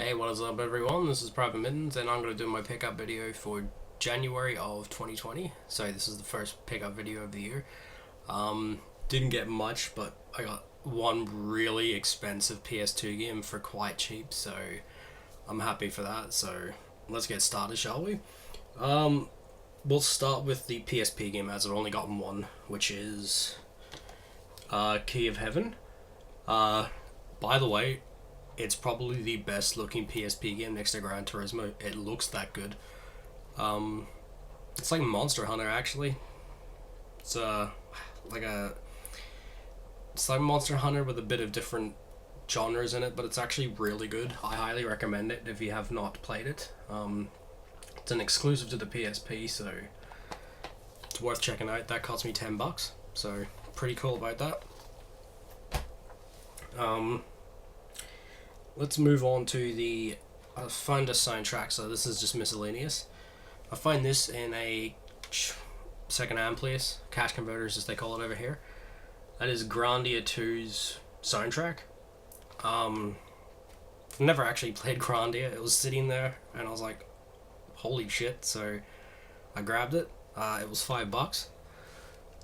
Hey, what is up everyone? This is PvT-Mitten's and I'm going to do my pickup video for January of 2020. So this is the first pickup video of the year. Didn't get much, but I got one really expensive PS2 game for quite cheap, so I'm happy for that. So let's get started, shall we? We'll start with the PSP game, as I've only gotten one, which is Key of Heaven. By the way, it's probably the best looking PSP game next to Gran Turismo. It looks that good. It's like Monster Hunter, actually. It's like Monster Hunter with a bit of different genres in it, but it's actually really good. I highly recommend it if you have not played it. It's an exclusive to the PSP, so it's worth checking out. That cost me $10, so pretty cool about that. Let's move on to the find a soundtrack. So this is just miscellaneous. I find this in a second-hand place, cash converters as they call it over here. That is Grandia 2's soundtrack. Never actually played Grandia. It was sitting there, and I was like, "Holy shit!" So I grabbed it. It was $5,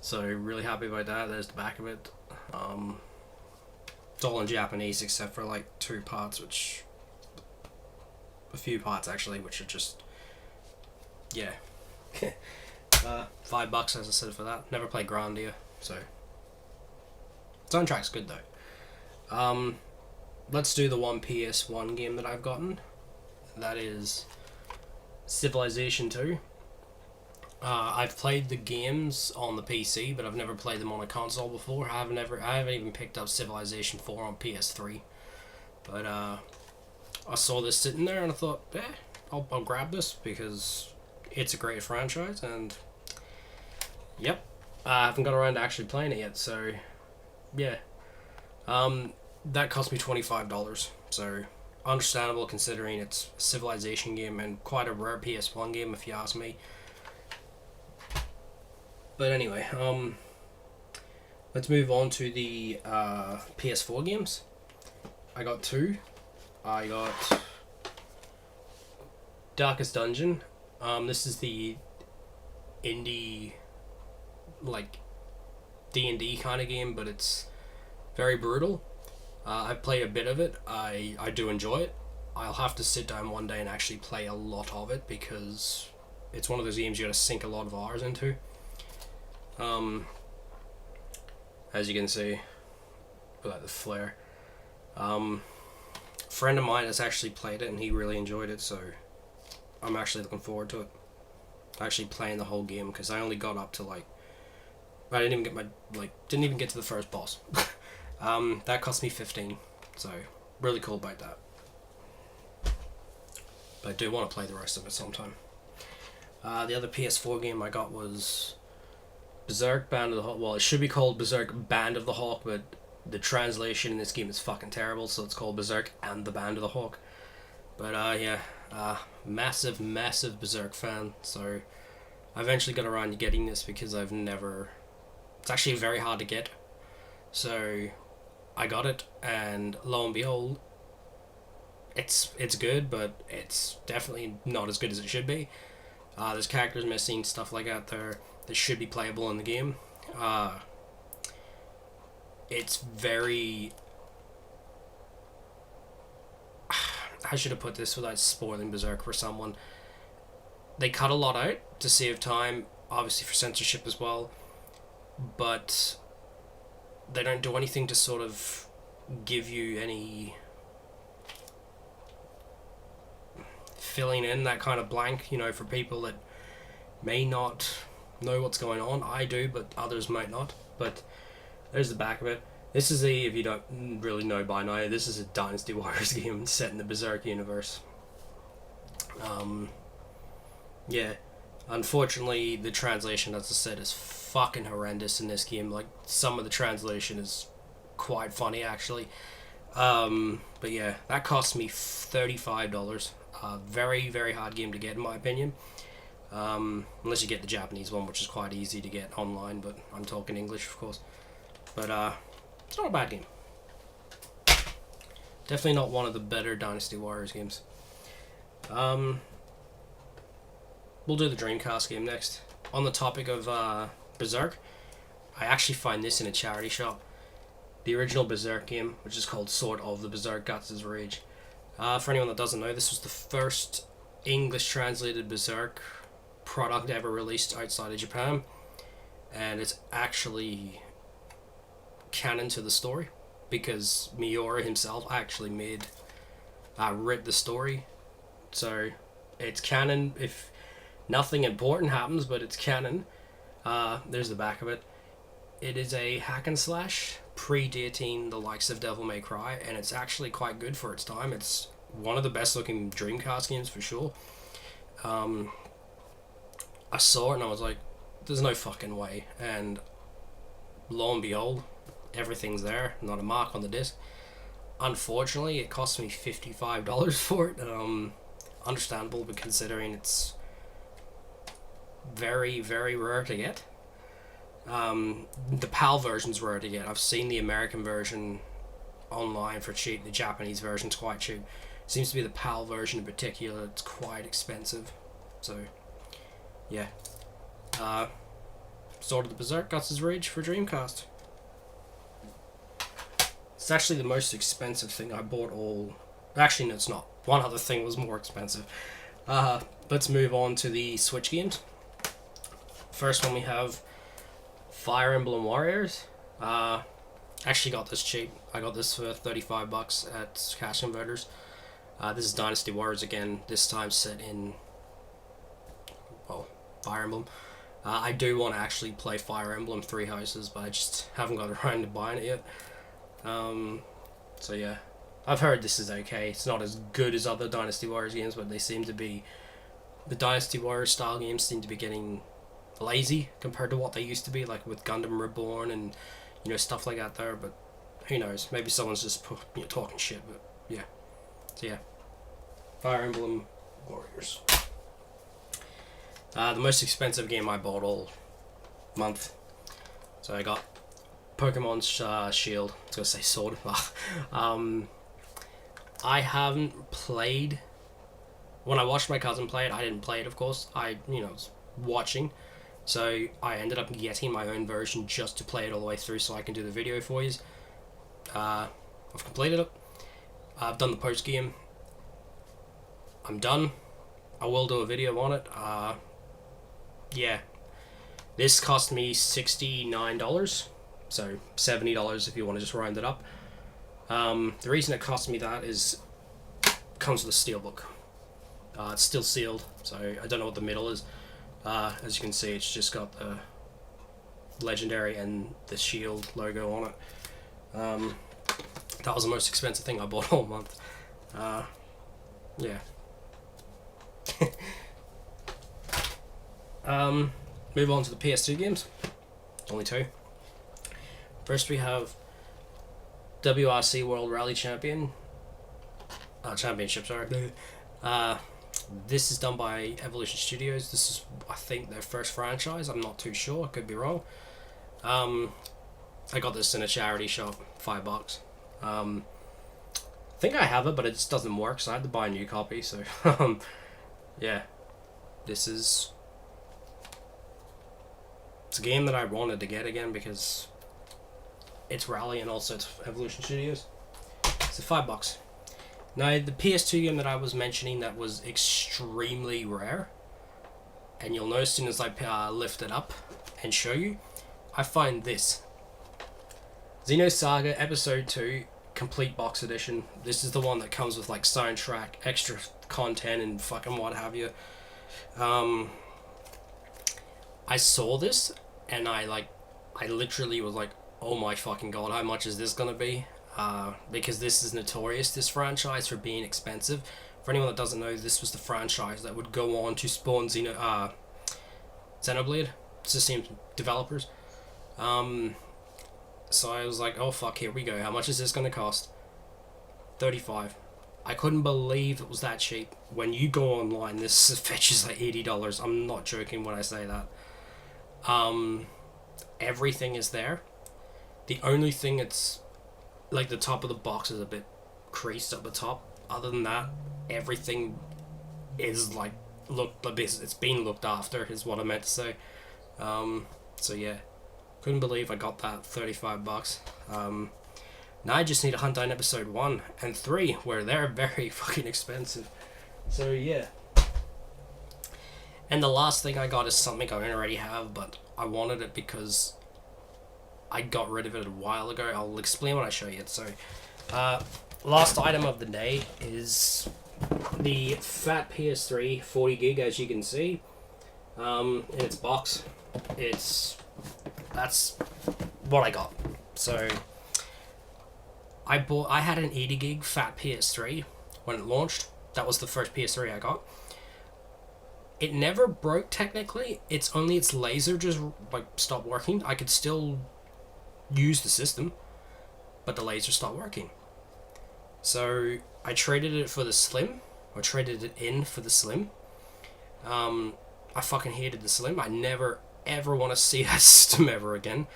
so really happy about that. There's the back of it. It's all in Japanese except for like a few parts actually, which are just, yeah. $5 as I said for that. Never played Grandia, so soundtrack's good though. Let's do the one PS1 game that I've gotten. That is Civilization 2. I've played the games on the PC, but I've never played them on a console before. I haven't even picked up Civilization 4 on PS3. But I saw this sitting there and I thought, I'll grab this because it's a great franchise. And yep, I haven't got around to actually playing it yet. So yeah, that cost me $25. So understandable considering it's a Civilization game and quite a rare PS1 game if you ask me. But anyway, let's move on to the PS4 games. I got two. I got Darkest Dungeon. This is the indie, like D&D kind of game, but it's very brutal. I've played a bit of it. I do enjoy it. I'll have to sit down one day and actually play a lot of it because it's one of those games you gotta sink a lot of hours into. As you can see, without the flare, a friend of mine has actually played it and he really enjoyed it, so I'm actually looking forward to it. Actually playing the whole game because I only got up to I didn't even get to the first boss. That cost me $15, so really cool about that. But I do want to play the rest of it sometime. The other PS4 game I got was Berserk Band of the Hawk. Well, it should be called Berserk Band of the Hawk, but the translation in this game is fucking terrible, so it's called Berserk and the Band of the Hawk. But yeah, massive Berserk fan, so I eventually got around to getting this because it's actually very hard to get. So I got it, and lo and behold, it's good, but it's definitely not as good as it should be. There's characters missing, stuff like that that should be playable in the game. It's very... How should I put this without spoiling Berserk for someone? They cut a lot out to save time, obviously for censorship as well, but they don't do anything to sort of give you any filling in that kind of blank, for people that may not know what's going on. I do, but others might not. But there's the back of it. This is if you don't really know by now, this is a Dynasty Warriors game set in the Berserk universe. Yeah, unfortunately the translation, as I said, is fucking horrendous in this game. Like, some of the translation is quite funny actually. But yeah, that cost me $35. Very hard game to get in my opinion. Unless you get the Japanese one, which is quite easy to get online, but I'm talking English of course. But it's not a bad game. Definitely not one of the better Dynasty Warriors games. We'll do the Dreamcast game next. On the topic of Berserk, I actually find this in a charity shop. The original Berserk game, which is called Sword of the Berserk Guts' Rage. For anyone that doesn't know, this was the first English translated Berserk product ever released outside of Japan, and it's actually canon to the story because Miura himself actually wrote the story, so it's canon. If nothing important happens, but it's canon. There's the back of it. It is a hack and slash predating the likes of Devil May Cry, and it's actually quite good for its time. It's one of the best looking Dreamcast games for sure. I saw it and I was like, there's no fucking way, and lo and behold, everything's there, not a mark on the disc. Unfortunately, it cost me $55 for it. Understandable, but considering it's very, very rare to get. The PAL version's rare to get. I've seen the American version online for cheap. The Japanese version's quite cheap. Seems to be the PAL version in particular, it's quite expensive. So, yeah. Sword of the Berserk Guts' Rage for Dreamcast. It's actually the most expensive thing I bought all... Actually, no, it's not. One other thing was more expensive. Let's move on to the Switch games. First one we have Fire Emblem Warriors. Actually got this cheap. I got this for $35 at Cash Converters. This is Dynasty Warriors again, this time set in, well, Fire Emblem. I do want to actually play Fire Emblem Three Houses, but I just haven't got around to buying it yet. So yeah, I've heard this is okay. It's not as good as other Dynasty Warriors games, but they seem to be... The Dynasty Warriors style games seem to be getting lazy compared to what they used to be, like with Gundam Reborn and, you know, stuff like that there, but who knows, maybe someone's just talking shit, but yeah. So yeah, Fire Emblem Warriors. The most expensive game I bought all month, so I got Pokemon Shield. I was gonna say Sword. I haven't played. When I watched my cousin play it, I didn't play it, of course. I was watching, so I ended up getting my own version just to play it all the way through, so I can do the video for you. I've completed it. I've done the post game. I'm done. I will do a video on it. Yeah, this cost me $69, so $70 if you want to just round it up. The reason it cost me that is comes with a steelbook. It's still sealed, so I don't know what the middle is. As you can see, it's just got the Legendary and the Shield logo on it. That was the most expensive thing I bought all month. Yeah. Move on to the PS2 games. Only two. First we have WRC World Rally Championship, sorry. This is done by Evolution Studios. This is, I think, their first franchise. I'm not too sure. I could be wrong. I got this in a charity shop, $5. I think I have it, but it just doesn't work, so I had to buy a new copy. So, yeah, this is... It's a game that I wanted to get again because it's Rally and also it's Evolution Studios. So $5. Now, the PS2 game that I was mentioning that was extremely rare, and you'll notice as soon as I lift it up and show you, I find this. Xenosaga Episode 2 Complete Box Edition. This is the one that comes with like soundtrack, extra content, and fucking what have you. I saw this and I literally was like, oh my fucking god, how much is this gonna be? Because this is notorious, this franchise, for being expensive. For anyone that doesn't know, this was the franchise that would go on to spawn Xenoblade. It's the same developers. So I was like, oh fuck, here we go. How much is this gonna cost? $35. I couldn't believe it was that cheap. When you go online, this fetches like $80. I'm not joking when I say that. Everything is there. The only thing it's like the top of the box is a bit creased at the top. Other than that, everything is like it's been looked after, is what I meant to say. So yeah, couldn't believe I got that $35. Now I just need to hunt down episode 1 and 3, where they're very fucking expensive. So yeah. And the last thing I got is something I already have, but I wanted it because I got rid of it a while ago. I'll explain when I show you it. So, last item of the day is the fat PS3 40 gig, as you can see, in its box. That's what I got. So, I had an 80 gig fat PS3 when it launched. That was the first PS3 I got. It never broke technically. It's only its laser just like stopped working. I could still use the system, but the laser stopped working. So I traded it for the Slim, or traded it in for the Slim. I fucking hated the Slim. I never ever want to see that system ever again.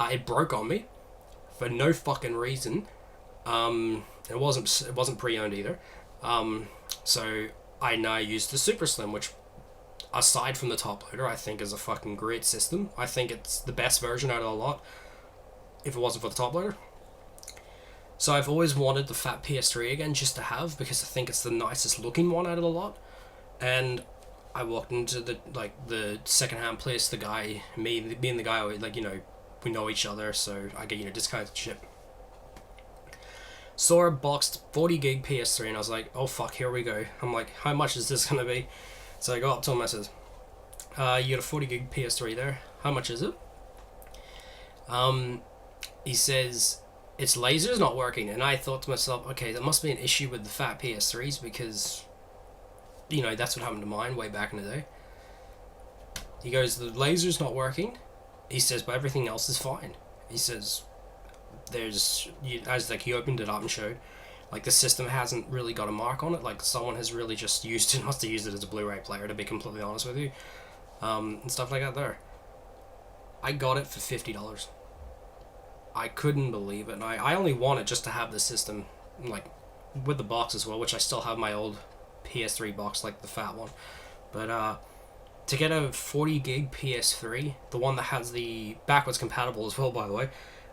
It broke on me for no fucking reason. It wasn't pre-owned either. So I now use the Super Slim, which, aside from the top loader, I think is a fucking great system. I think it's the best version out of the lot, if it wasn't for the top loader. So I've always wanted the fat PS3 again, just to have, because I think it's the nicest looking one out of the lot. And I walked into the secondhand place. The guy, me and the guy, like, you know, we know each other, so I get, you know, discounted shit. Saw a boxed 40 gig PS3 and I was like, oh fuck, here we go. I'm like, how much is this gonna be? So I go up to him, I says, you got a 40 gig PS3 there, how much is it? He says, its laser's not working. And I thought to myself, okay, that must be an issue with the fat PS3s, because, you know, that's what happened to mine way back in the day. He goes, the laser's not working. He says, but everything else is fine. He says, he opened it up and showed, like, the system hasn't really got a mark on it. Like, someone has really just used it, must have used it as a Blu-ray player, to be completely honest with you, and stuff like that there. I got it for $50. I couldn't believe it, and I only want it just to have the system, like, with the box as well, which I still have my old PS3 box, like the fat one. But to get a 40 gig PS3, the one that has the backwards compatible as well, by the way.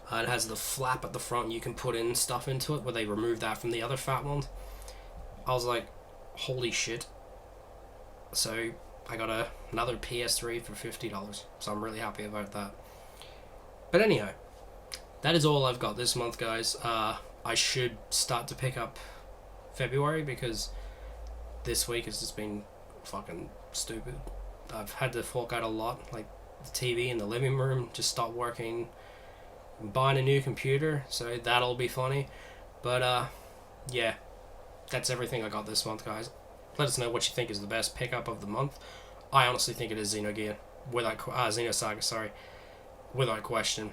It has the flap at the front, you can put in stuff into it, where they removed that from the other fat ones. I was like, holy shit. So I got another PS3 for $50, so I'm really happy about that. But anyhow, that is all I've got this month, guys. I should start to pick up February, because this week has just been fucking stupid. I've had to fork out a lot, like the TV in the living room just stopped working. I'm buying a new computer, so that'll be funny. But yeah, that's everything I got this month, guys. Let us know what you think is the best pickup of the month. I honestly think it is Xenogear, Xenosaga, sorry, without question.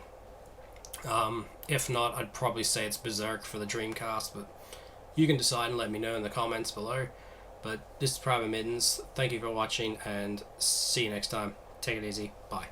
If not, I'd probably say it's Berserk for the Dreamcast, but you can decide and let me know in the comments below. But this is PvT-Mitten's. Thank you for watching, and see you next time. Take it easy. Bye.